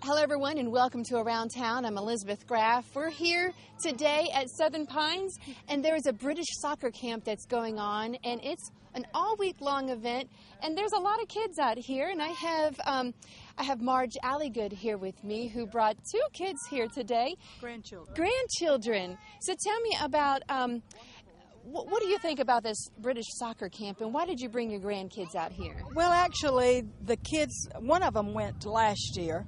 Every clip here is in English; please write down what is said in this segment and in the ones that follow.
Hello, everyone, and welcome to Around Town. I'm Elizabeth Graff. We're here today at Southern Pines, and there is a British soccer camp that's going on, and it's an all-week-long event, and there's a lot of kids out here, and I have Marge Alligood here with me, who brought two kids here today. Grandchildren. So tell me about, what do you think about this British soccer camp, and why did you bring your grandkids out here? Well, actually, the kids, one of them went last year,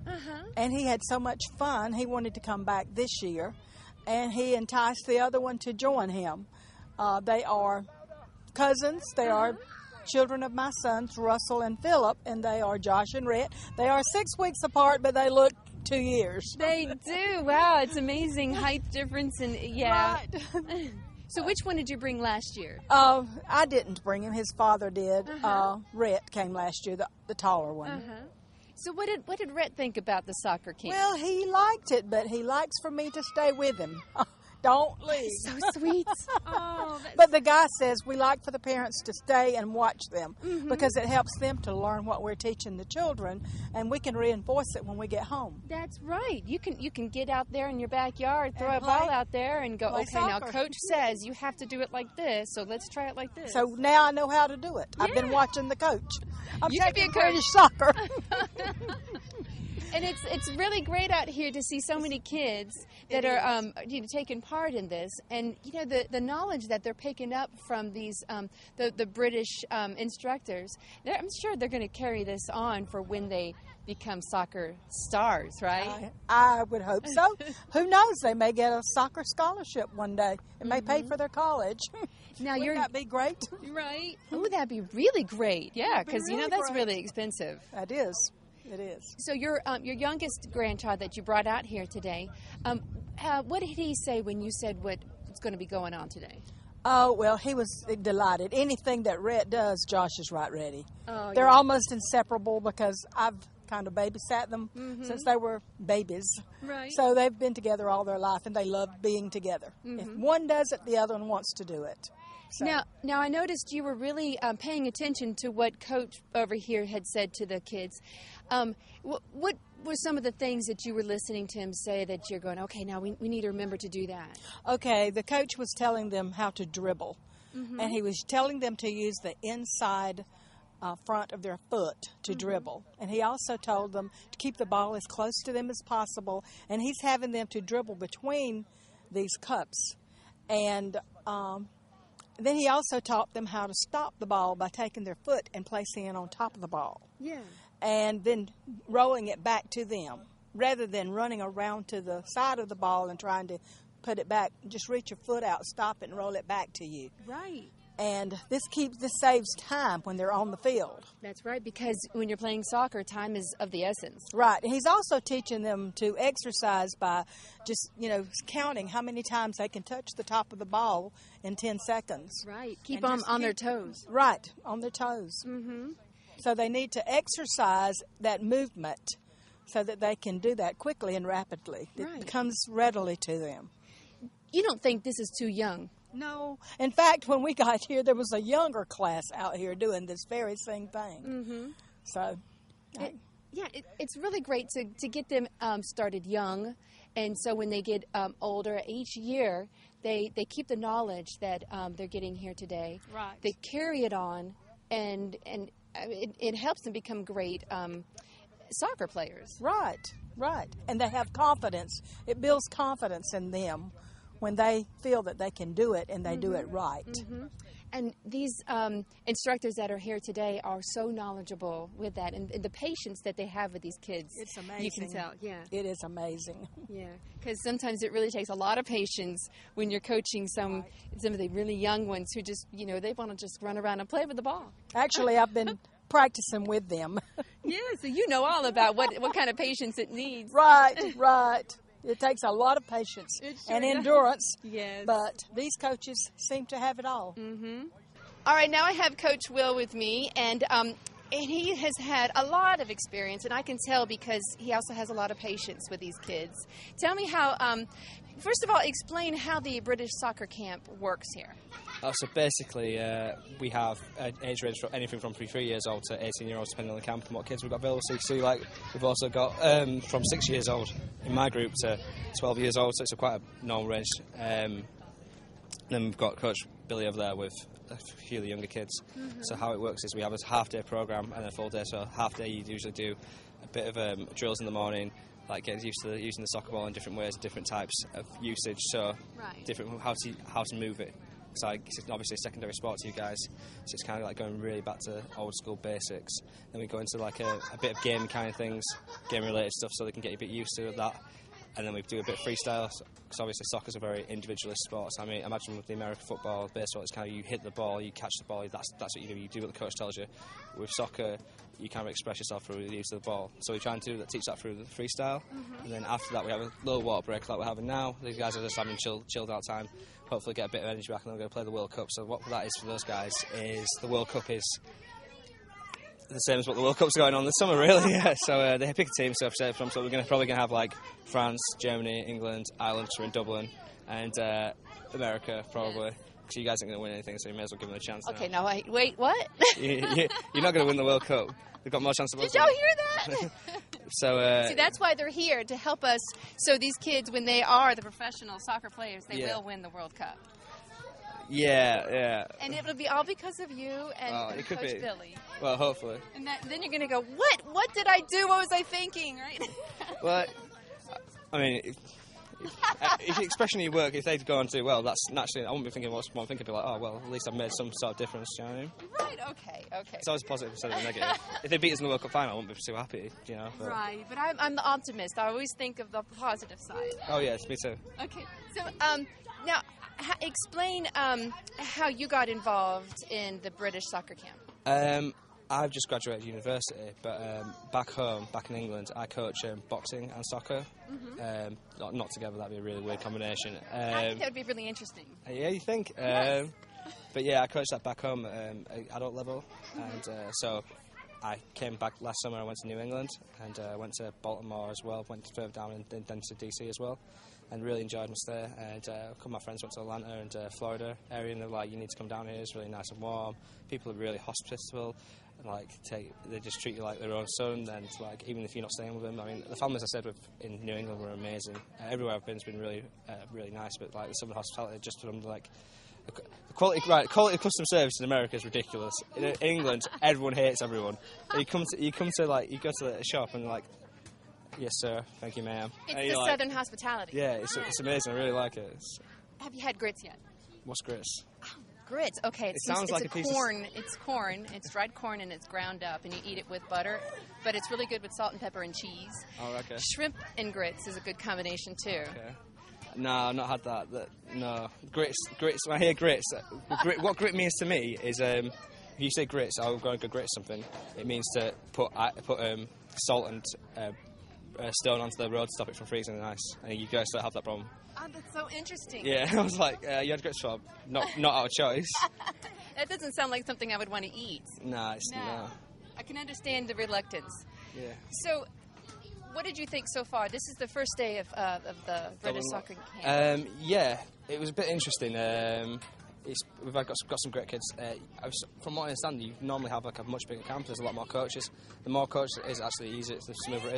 and he had so much fun, he wanted to come back this year, and he enticed the other one to join him. They are cousins. They are children of my sons, Russell and Philip, and they are Josh and Rhett. They are 6 weeks apart, but they look 2 years. They do. Wow, it's amazing height difference, and yeah. Right. So which one did you bring last year? I didn't bring him. His father did. Rhett came last year, the taller one. So what did Rhett think about the soccer camp? Well, he liked it, but he likes for me to stay with him. Don't leave. So sweet. But the guy says we like for the parents to stay and watch them because it helps them to learn what we're teaching the children, and we can reinforce it when we get home. That's right. You can get out there in your backyard, throw a ball out there, and go, okay, now Coach says you have to do it like this, so let's try it like this. So now I know how to do it. Yeah. I've been watching the coach. You could be a coach. British soccer. And it's really great out here to see so many kids that are taking part in this, and the knowledge that they're picking up from these the British instructors. I'm sure they're going to carry this on for when they become soccer stars, right? I would hope so. Who knows? They may get a soccer scholarship one day. It may pay for their college. Now, wouldn't that be great? Right? Oh, that'd be really great. Yeah, because that's really expensive. That is. It is. So your youngest grandchild that you brought out here today, what did he say when you said what's going to be going on today? Oh, well, he was delighted. Anything that Rhett does, Josh is right ready. They're almost inseparable because I've kind of babysat them since they were babies. Right. So they've been together all their life, and they love being together. If one does it, the other one wants to do it. So. Now I noticed you were really paying attention to what Coach over here had said to the kids. What were some of the things that you were listening to him say that you're going, okay, now we need to remember to do that? Okay, the coach was telling them how to dribble, and he was telling them to use the inside front of their foot to dribble. And he also told them to keep the ball as close to them as possible, and he's having them to dribble between these cups. And then he also taught them how to stop the ball by taking their foot and placing it on top of the ball. Yeah. And then rolling it back to them, rather than running around to the side of the ball and trying to put it back. Just reach your foot out, stop it, and roll it back to you. Right. And this saves time when they're on the field. That's right, because when you're playing soccer, time is of the essence. Right. And he's also teaching them to exercise by just, counting how many times they can touch the top of the ball in 10 seconds. Right. Keep them on their toes. Right, on their toes. So they need to exercise that movement so that they can do that quickly and rapidly. It comes readily to them. You don't think this is too young? No. In fact, when we got here, there was a younger class out here doing this very same thing. So, it's really great to get them started young, and so when they get older, each year they keep the knowledge that they're getting here today. Right. They carry it on, and it helps them become great soccer players. Right. And they have confidence. It builds confidence in them when they feel that they can do it and they do it right. And these instructors that are here today are so knowledgeable with that, and the patience that they have with these kids. It's amazing. You can tell, yeah. It is amazing. Yeah, because sometimes it really takes a lot of patience when you're coaching some of the really young ones who just, they want to just run around and play with the ball. Actually, I've been practicing with them. Yeah, so you know all about what kind of patience it needs. Right. It takes a lot of patience and endurance. Yes. But these coaches seem to have it all. All right, now I have Coach Will with me, and And he has had a lot of experience, and I can tell because he also has a lot of patience with these kids. Tell me how, first of all, explain how the British soccer camp works here. So basically, we have age range from anything from 3 years old to 18-year-olds, depending on the camp and what kids we've got available. So you see, like, we've also got from 6 years old in my group to 12 years old, so it's quite a normal range. Then we've got Coach Billy over there with a few of the younger kids. Mm-hmm. So how it works is we have a half-day programme and a full day. So half-day you usually do a bit of drills in the morning, like getting used to using the soccer ball in different ways, different types of usage. So different how to move it. It's like it's obviously a secondary sport to you guys, so it's kind of like going really back to old school basics. Then we go into like a bit of game kind of things, game related stuff, so they can get a bit used to that. And then we do a bit of freestyle, because obviously soccer's a very individualist sport. So, I mean, imagine with the American football, baseball, it's kind of you hit the ball, you catch the ball, that's what you do. You do what the coach tells you. With soccer, you kind of express yourself through the use of the ball. So we try and teach that through the freestyle. Mm-hmm. And then after that, we have a little water break like we're having now. These guys are just having chilled out time. Hopefully get a bit of energy back, and then we're going to play the World Cup. So what that is for those guys is the World Cup is the same as what the World Cup's going on this summer, really. Yeah. So they pick a team, so we're probably going to have like France, Germany, England, Ireland, because we're in Dublin, and America probably. Because you guys aren't going to win anything, so you may as well give them a chance. Okay, now wait, what? You're not going to win the World Cup. They've got more chance of Did y'all hear that? So see, that's why they're here, to help us. So these kids, when they are the professional soccer players, they will win the World Cup. Yeah. And it will be all because of you and Coach Billy. Well, hopefully. And then you're going to go, what did I do? What was I thinking, right? Well, I mean, if the expression of your work, if they go on to do well, that's naturally, I wouldn't be thinking what I'm thinking, be like, oh, well, at least I've made some sort of difference, do you know what I mean? Right, okay. It's always positive instead of negative. If they beat us in the World Cup final, I wouldn't be too happy, you know. But. Right, but I'm the optimist. I always think of the positive side. Oh, yes, me too. Okay, so now explain how you got involved in the British soccer camp. I've just graduated university, but back home, back in England, I coach boxing and soccer. Mm-hmm. Not together, that'd be a really weird combination. I think that would be really interesting. Yeah, you think? Yes. But yeah, I coach that back home at adult level, and so I came back last summer. I went to New England, and went to Baltimore as well, went further down, and then to DC as well. And really enjoyed my stay. And a couple of my friends went to Atlanta and Florida area, and they're like, "You need to come down here. It's really nice and warm. People are really hospitable, and they just treat you like their own son. And like, even if you're not staying with them, I mean, the families I stayed with in New England were amazing. Everywhere I've been has been really, really nice. But like, some of the hospitality, just from like the quality of customer service in America is ridiculous. In England, everyone hates everyone. You go to a shop and like. Yes, sir. Thank you, ma'am. It's the Southern hospitality. Yeah, it's amazing. I really like it. Have you had grits yet? What's grits? Oh, grits. Okay, it sounds like a piece corn. It's corn. It's dried corn and it's ground up, and you eat it with butter. But it's really good with salt and pepper and cheese. Oh, okay. Shrimp and grits is a good combination too. Okay. No, I've not had that. No, grits. When I hear grits, what grit means to me is if you say grits, I'm going to go grit something. It means to put salt and stone onto the road to stop it from freezing in ice, and you guys don't have that problem. Oh, that's so interesting. Yeah, I was like, you had grits for not out of choice. That doesn't sound like something I would want to eat. No. I can understand the reluctance. Yeah. So, what did you think so far? This is the first day of the British soccer camp. Yeah, it was a bit interesting. We've got some great kids. From what I understand, you normally have like a much bigger camp. There's a lot more coaches. The more coaches it is, actually easier. The smoother it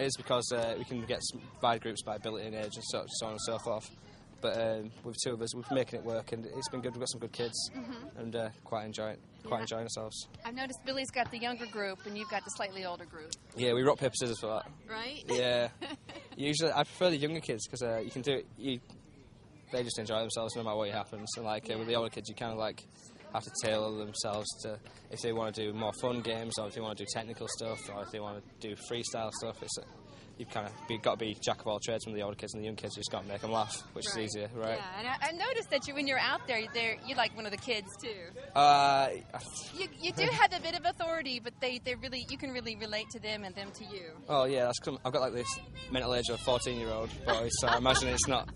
is, because we can get divided groups by ability and age and so on and so forth. But with two of us, we're making it work, and it's been good. We've got some good kids, and quite enjoying ourselves. I've noticed Billy's got the younger group, and you've got the slightly older group. Yeah, we rock paper scissors for that. Right? Yeah. Usually, I prefer the younger kids because you can do it. They just enjoy themselves no matter what happens. And with the older kids, you kind of like have to tailor themselves to if they want to do more fun games, or if they want to do technical stuff, or if they want to do freestyle stuff. You've kind of got to be jack of all trades from the older kids, and the young kids, you just got to make them laugh, which is easier, right? Yeah, and I noticed that when you're out there, you're like one of the kids too. You do have a bit of authority, but you can really relate to them and them to you. Oh yeah, that's cool. I've got like this mental age of a 14-year-old boy, so I imagine it's not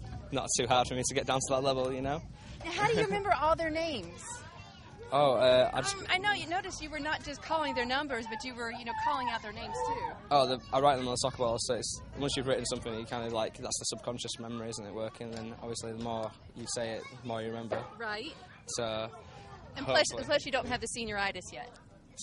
too hard for me to get down to that level, you know. Now, how do you remember all their names? Oh, I know you noticed you were not just calling their numbers, but you were, calling out their names too. Oh, I write them on the soccer ball, so once you've written something, you kind of like, that's the subconscious memory, isn't it, working? And then obviously the more you say it, the more you remember. Right. So, and plus you don't have the senioritis yet.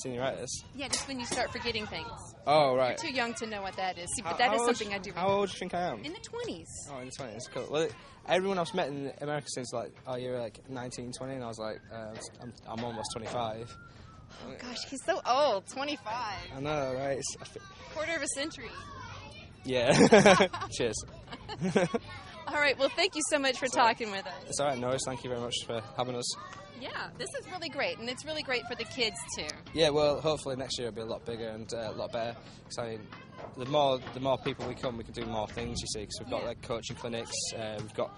Senioritis? Yeah, just when you start forgetting things. Oh, right. You're too young to know what that is. See, but that is something I do remember. How old do you think I am? In the 20s. Oh, in the 20s, cool. Well, everyone I've met in America since like, oh, you're like 19, 20, and I was like, I'm almost 25. Oh gosh, he's so old, 25. I know, right? Quarter of a century. Yeah. Cheers. All right, well, thank you so much for talking with us. It's all right, Norris. Thank you very much for having us. Yeah, this is really great, and it's really great for the kids too. Yeah, well, hopefully next year it'll be a lot bigger and a lot better. Because I mean, the more people we come, we can do more things. You see, because we've got like coaching clinics, we've got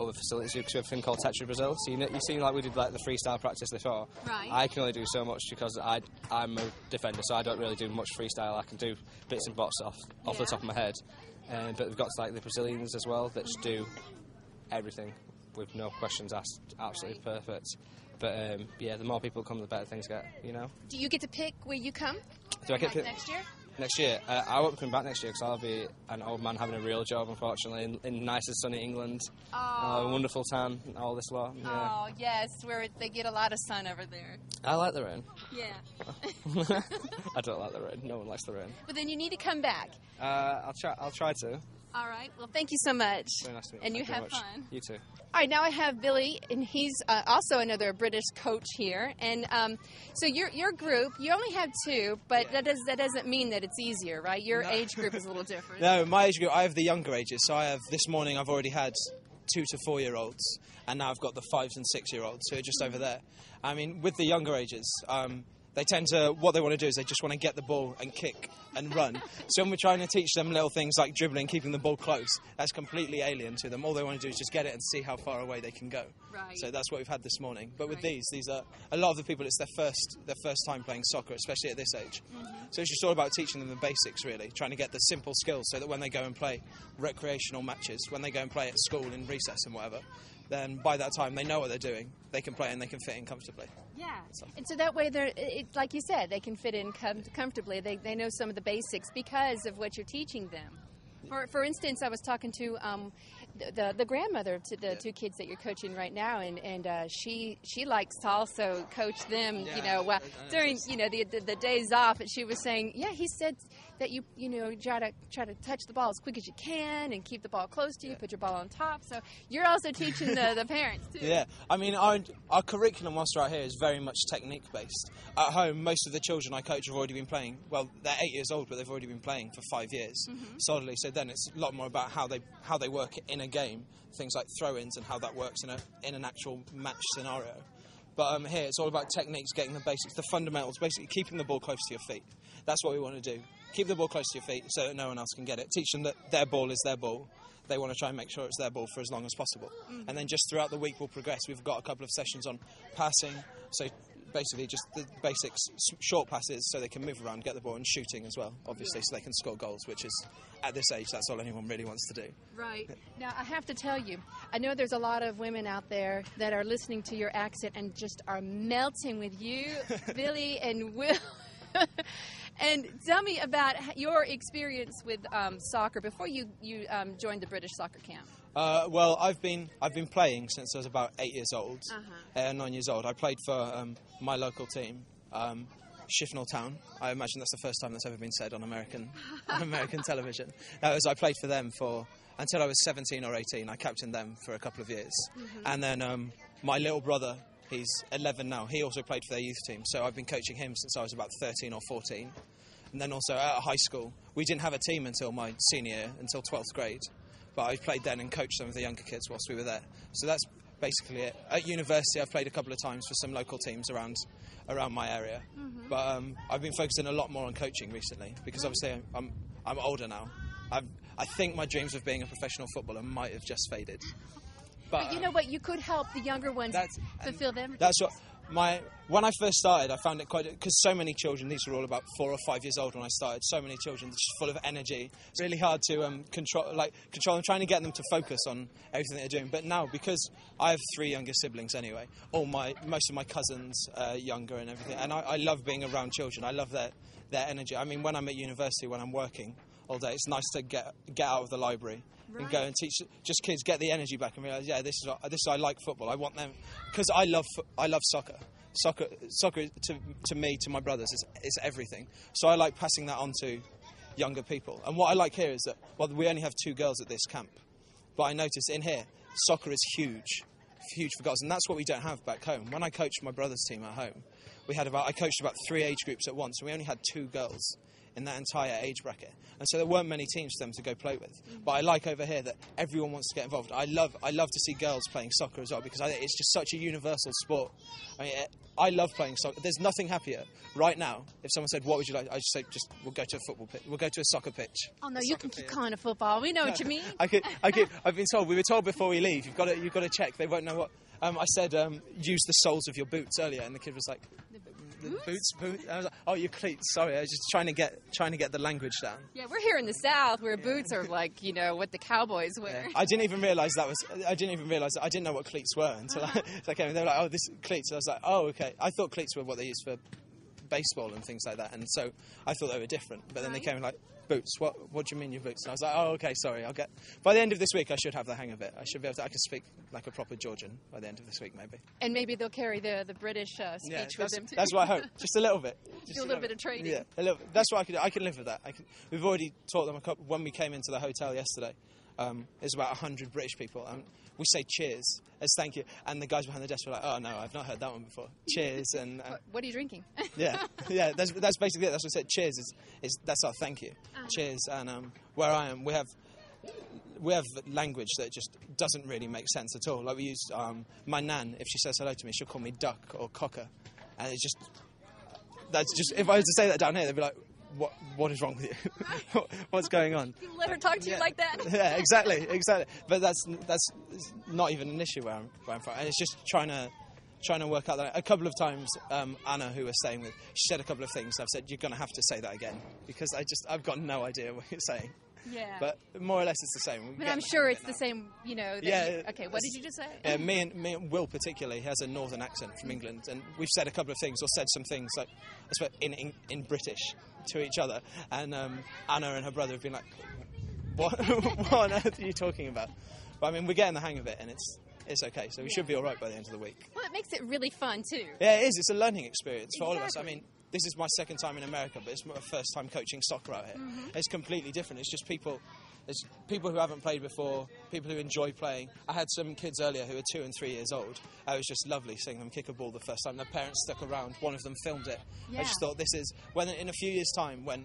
other facilities. Because we have a thing called Tetra Brazil. So you've seen like we did like the freestyle practice before. Right. I can only do so much because I'm a defender, so I don't really do much freestyle. I can do bits and bobs off the top of my head. But we've got like the Brazilians as well that just do everything with no questions asked. Absolutely perfect. But yeah, the more people come, the better things get. Do you get to pick where you come? Do I get to pick next year? Next year, I won't come back next year because I'll be an old man having a real job, unfortunately, in nice and sunny England. Oh. Wonderful tan, all this lot. Yeah. Oh, yes, where they get a lot of sun over there. I like the rain. Yeah. I don't like the rain. No one likes the rain. But then you need to come back. I'll try to. All right. Well, thank you so much. Very nice to meet you. And you Thank have very fun. much. You too. All right, now I have Billy, and he's also another British coach here. And so your group, you only have two, but that doesn't mean that it's easier, right? Your age group is a little different. No, my age group, I have the younger ages. So this morning I've already had 2 to 4 year olds, and now I've got the 5 and 6 year olds who are just over there. I mean, with the younger ages, they tend to, what they want to do is they just want to get the ball and kick and run. So when we're trying to teach them little things like dribbling, keeping the ball close, that's completely alien to them. All they want to do is just get it and see how far away they can go. Right. So that's what we've had this morning. But with these are, a lot of the people, it's their first time playing soccer, especially at this age. Mm-hmm. So it's just all about teaching them the basics, really, trying to get the simple skills so that when they go and play recreational matches, when they go and play at school in recess and whatever, then by that time they know what they're doing. They can play and they can fit in comfortably. Yeah, and so that way like you said, they can fit in comfortably. They know some of the basics because of what you're teaching them. For instance, I was talking to the grandmother to the two kids that you're coaching right now, and she likes to also coach them. Yeah, during the days off, and she was saying, he said that you try to touch the ball as quick as you can and keep the ball close to you, put your ball on top. So you're also teaching the parents too. Yeah, I mean our curriculum whilst we're out here is very much technique based. At home, most of the children I coach have already been playing. Well, they're 8 years old, but they've already been playing for 5 years solidly. So then it's a lot more about how they work in a game, things like throw-ins and how that works in an actual match scenario. But here it's all about techniques, getting the basics, the fundamentals, basically keeping the ball close to your feet. That's what we want to do. Keep the ball close to your feet so that no one else can get it. Teach them that their ball is their ball. They want to try and make sure it's their ball for as long as possible. Mm-hmm. And then just throughout the week we'll progress. We've got a couple of sessions on passing, so basically just the basics, short passes so they can move around, get the ball, and shooting as well, obviously, so they can score goals, which is, at this age, that's all anyone really wants to do. Right. Now, I have to tell you, I know there's a lot of women out there that are listening to your accent and just are melting with you, Billy and Will. And tell me about your experience with soccer before you joined the British soccer camp. Well, I've been playing since I was about 8 years old, 9 years old. I played for my local team, Shifnal Town. I imagine that's the first time that's ever been said on American television. I played for them until I was 17 or 18. I captained them for a couple of years, and then my little brother, he's 11 now. He also played for their youth team, so I've been coaching him since I was about 13 or 14. And then also at high school, we didn't have a team until my senior year, until 12th grade. But I played then and coached some of the younger kids whilst we were there. So that's basically it. At university, I've played a couple of times for some local teams around my area. But I've been focusing a lot more on coaching recently because obviously I'm older now. I think my dreams of being a professional footballer might have just faded. But you know what? You could help the younger ones fulfill them. when I first started, I found it quite, because so many children, these were all about 4 or 5 years old when I started, so many children just full of energy. It's really hard to control them, trying to get them to focus on everything they're doing. But now, because I have 3 younger siblings anyway, most of my cousins are younger and everything, and I love being around children. I love their energy. I mean, when I'm at university, when I'm working all day, it's nice to get out of the library. Right. And go and teach just kids, get the energy back, and realise, this is I like football. I want them, because I love soccer. Soccer to me, to my brothers, is everything. So I like passing that on to younger people. And what I like here is that, well, we only have 2 girls at this camp, but I noticed in here soccer is huge for girls, and that's what we don't have back home. When I coached my brother's team at home, I coached about 3 age groups at once, and we only had 2 girls in that entire age bracket, and so there weren't many teams for them to go play with. But I like over here that everyone wants to get involved. I love to see girls playing soccer as well, because I think it's just such a universal sport. I mean, I love playing soccer. There's nothing happier right now. If someone said, "What would you like?" I just say, "We'll go to a football pitch. We'll go to a soccer pitch." Oh no, you can keep calling it football. We know what you mean. I've been told. We were told before we leave. You've got to check. They won't know what. I said, use the soles of your boots earlier, and the kid was like, Boots. I was like, oh, your cleats. Sorry, I was just trying to get the language down. Yeah, we're here in the South where boots are like, what the cowboys wear. Yeah. I didn't even realise that. I didn't know what cleats were until I came in. They were like, oh, this cleats. I was like, oh, okay. I thought cleats were what they used for baseball and things like that, and so I thought they were different. But then they came like, boots. What do you mean your boots? And I was like, oh, okay, sorry. By the end of this week, I should have the hang of it. I should be able to. I can speak like a proper Georgian by the end of this week, maybe. And maybe they'll carry the British speech with them too. That's what I hope. Just a little bit. Just a little bit of training. Yeah, a little. That's what I can do. I can live with that. We've already taught them when we came into the hotel yesterday. There's about 100 British people, and we say cheers as thank you, and the guys behind the desk were like, oh no, I've not heard that one before. Cheers. And what are you drinking? yeah, that's basically it. That's what I said. Cheers that's our thank you. Cheers. And where I am, we have language that just doesn't really make sense at all. Like we use my nan, if she says hello to me, she'll call me duck or cocker, and that's just if I was to say that down here, they'd be like, what is wrong with you? What's going on? You let her talk to you like that? Yeah, exactly. But that's not even an issue where I'm from. And it's just trying to work out that. A couple of times, Anna, who we're staying with, she said a couple of things. I've said, you're going to have to say that again, because I've got no idea what you're saying. Yeah. But more or less it's the same. But I'm sure it's the same, Okay, what did you just say? Yeah, me and Will particularly, he has a northern accent from England, and we've said a couple of things, or said some things like in British to each other, and Anna and her brother have been like, what on earth are you talking about? But I mean, we're getting the hang of it, and it's okay, so we should be all right by the end of the week. Well, it makes it really fun too. Yeah, it is. It's a learning experience for all of us. I mean, this is my second time in America, but it's my first time coaching soccer out here. Mm-hmm. It's completely different. It's just people who haven't played before, people who enjoy playing. I had some kids earlier who were 2 and 3 years old. It was just lovely seeing them kick a ball the first time. Their parents stuck around. One of them filmed it. Yeah. I just thought in a few years' time, when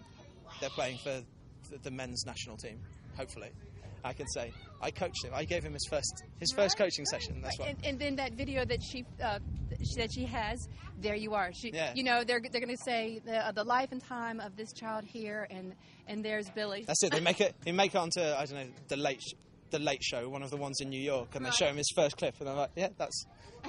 they're playing for the men's national team, hopefully, I can say I coached him. I gave him his first coaching session. That's what. And then that video that she has, there you are. They're going to say the life and time of this child here, and there's Billy. That's it. They make it onto, I don't know, the Late Show, one of the ones in New York, and they show him his first clip, and I'm like, yeah, that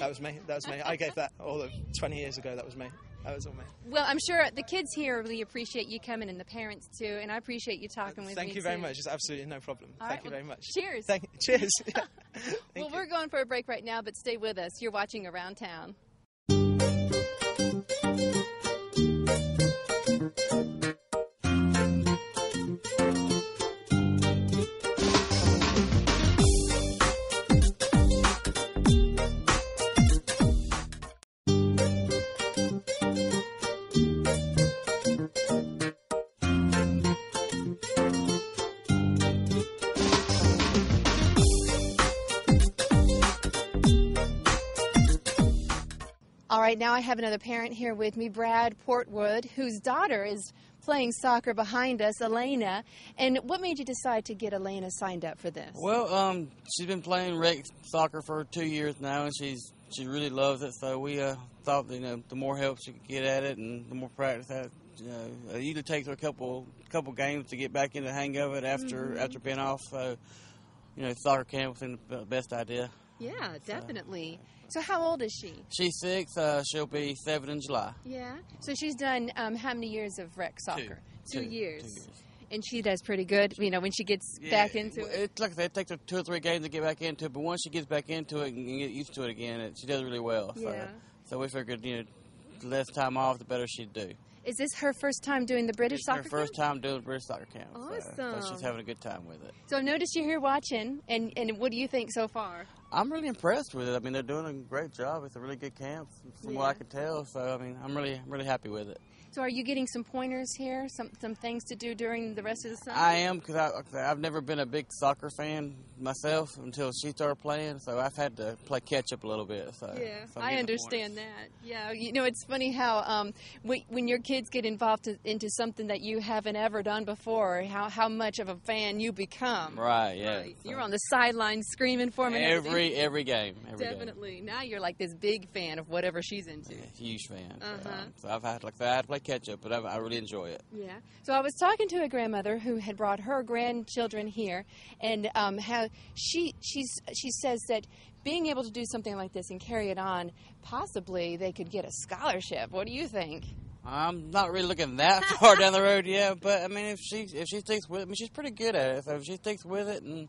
was me. I gave that all of 20 years ago. That was me. That was all me. Well, I'm sure the kids here really appreciate you coming, and the parents too, and I appreciate you talking with me. Thank you very much. It's absolutely no problem. Thank you very much. Cheers. Cheers. Well, we're going for a break right now, but stay with us. You're watching Around Town. All right, now I have another parent here with me, Brad Portwood, whose daughter is playing soccer behind us, Elena. And what made you decide to get Elena signed up for this? Well, she's been playing rec soccer for 2 years now, and she really loves it. So we thought, the more help she could get at it, and the more practice that it usually takes her a couple games to get back in the hang of it after being off. So, soccer camp was the best idea. Yeah, definitely. So how old is she? She's 6. She'll be 7 in July. Yeah. So she's done how many years of rec soccer? 2 years. 2 years. And she does pretty good, when she gets back into it. It's like I said, it takes her 2 or 3 games to get back into it, but once she gets back into it and get used to it again, she does really well. Yeah. So we figured, the less time off, the better she'd do. Is this her first time doing the British soccer Her first camp? time doing the British soccer camp. Awesome. So she's having a good time with it. So I've noticed you're here watching, and what do you think so far? I'm really impressed with it. I mean, they're doing a great job. It's a really good camp, from what I can tell. So, I mean, I'm really happy with it. So are you getting some pointers here, some things to do during the rest of the summer? I am, because I've never been a big soccer fan myself until she started playing, so I've had to play catch-up a little bit. So I understand that. Yeah, it's funny how when your kids get involved into something that you haven't ever done before, how much of a fan you become. Right, yeah. Right. So you're on the sidelines screaming for me. Every game. Definitely. Game. Now you're like this big fan of whatever she's into. Yeah, huge fan. Uh-huh. So I've had, I had to play catch-up, but I really enjoy it. Yeah. So I was talking to a grandmother who had brought her grandchildren here, and how she says that being able to do something like this and carry it on, possibly they could get a scholarship. What do you think? I'm not really looking that far down the road yet, but I mean, if she sticks with it, I mean, she's pretty good at it. So if she sticks with it, and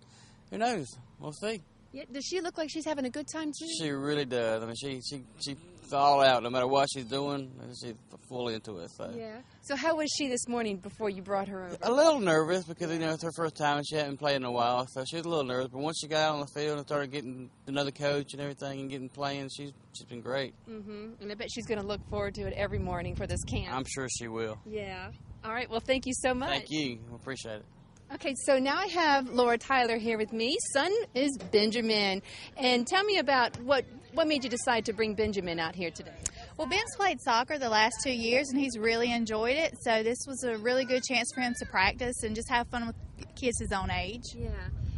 who knows, we'll see. Yeah, does she look like she's having a good time too? She really does. I mean, she's all out, no matter what she's doing. She's fully into it. So. Yeah. So how was she this morning before you brought her over? A little nervous because it's her first time and she hadn't played in a while, so she was a little nervous. But once she got out on the field and started getting another coach and everything and getting playing, she's been great. Mm-hmm. And I bet she's going to look forward to it every morning for this camp. I'm sure she will. Yeah. All right. Well, thank you so much. Thank you. I appreciate it. Okay, so now I have Laura Tyler here with me. Son is Benjamin. And tell me about what made you decide to bring Benjamin out here today? Well, Ben's played soccer the last 2 years, and he's really enjoyed it. So this was a really good chance for him to practice and just have fun with kids his own age. Yeah.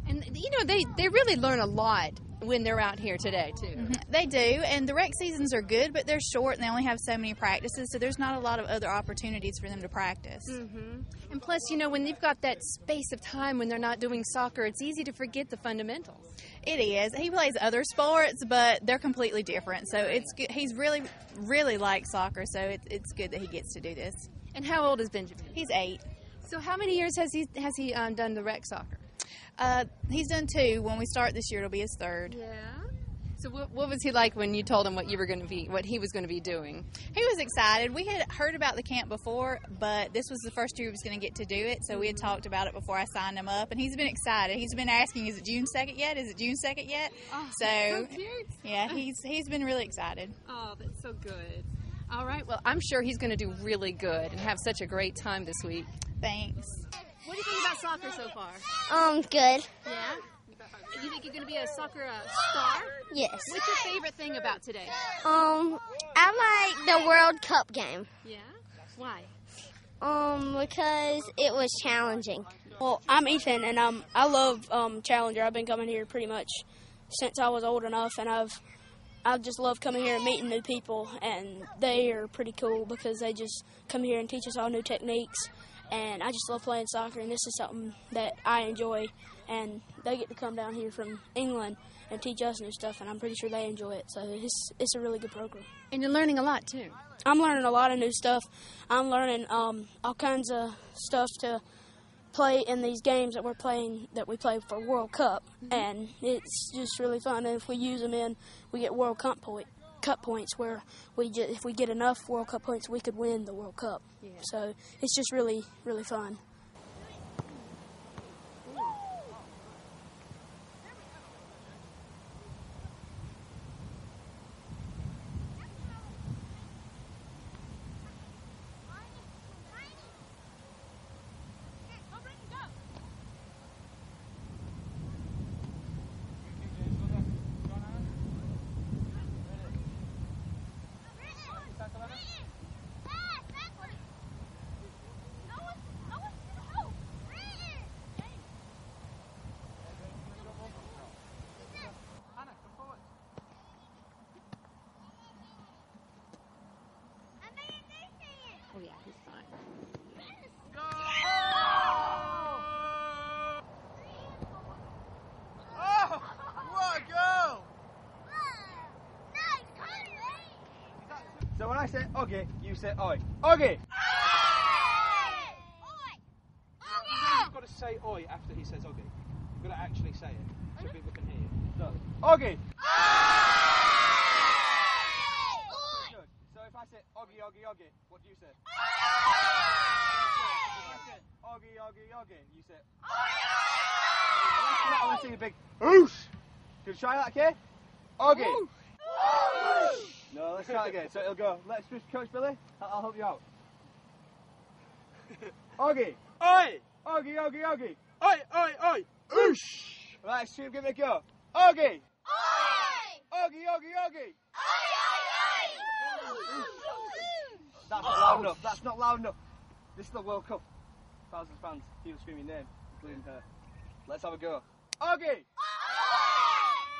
And, they really learn a lot when they're out here today, too. Mm-hmm. They do, and the rec seasons are good, but they're short, and they only have so many practices, so there's not a lot of other opportunities for them to practice. Mm-hmm. And plus, when they've got that space of time when they're not doing soccer, it's easy to forget the fundamentals. It is. He plays other sports, but they're completely different, so it's good. He's really, really likes soccer, so it's good that he gets to do this. And how old is Benjamin? He's 8. So how many years has he done the rec soccer? He's done 2. When we start this year, it'll be his 3rd. Yeah. So what was he like when you told him what he was going to be doing? He was excited. We had heard about the camp before, but this was the first year he was going to get to do it, so we had talked about it before I signed him up, and he's been excited. He's been asking, is it June 2nd yet? Is it June 2nd yet? Oh, so cute. Yeah, he's been really excited. Oh, that's so good. All right, well, I'm sure he's going to do really good and have such a great time this week. Thanks. What do you think about soccer so far? Good. Yeah? You think you're going to be a soccer star? Yes. What's your favorite thing about today? I like the World Cup game. Yeah? Why? Because it was challenging. Well, I'm Ethan, and I love Challenger. I've been coming here pretty much since I was old enough, and I just love coming here and meeting new people, and they are pretty cool because they just come here and teach us all new techniques, and I just love playing soccer, and this is something that I enjoy, and they get to come down here from England and teach us new stuff, and I'm pretty sure they enjoy it, so it's a really good program. And you're learning a lot, too. I'm learning a lot of new stuff. I'm learning all kinds of stuff to play in these games that we play for World Cup, and it's just really fun. And if we use them we get World Cup points where if we get enough World Cup points, we could win the World Cup. Yeah. So it's just really, really fun. say Oggy, you say Oi. Oggy! You've got to say oi after he says Oggy. You've got to actually say it so people can hear you. So, Oggy! Good. So if I say Oggy, Oggy, Oggy, what do you say? If I say Oggy, Oggy, Oggy, you say I want to see a big oosh. Can you try that, okay? Oggy! No, let's try it again. So it'll go, let's just Coach Billy, I'll help you out. Oggy! Oi! Oggy, Oggy, Oggy! Oi, oi, oi! Oosh! Right, Stu, give it a go. Oggy! Oggy, Oggy, Oggy! That's not loud enough. That's not loud enough. This is the World Cup. Thousands of fans, people screaming your name, including her. Let's have a go. Oggy!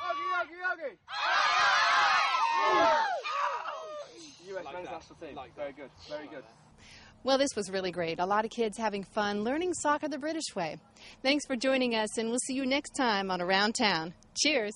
Oggy, Oggy, Oggy! US men's national team. Very good, very good. Well, this was really great. A lot of kids having fun learning soccer the British way. Thanks for joining us, and we'll see you next time on Around Town. Cheers.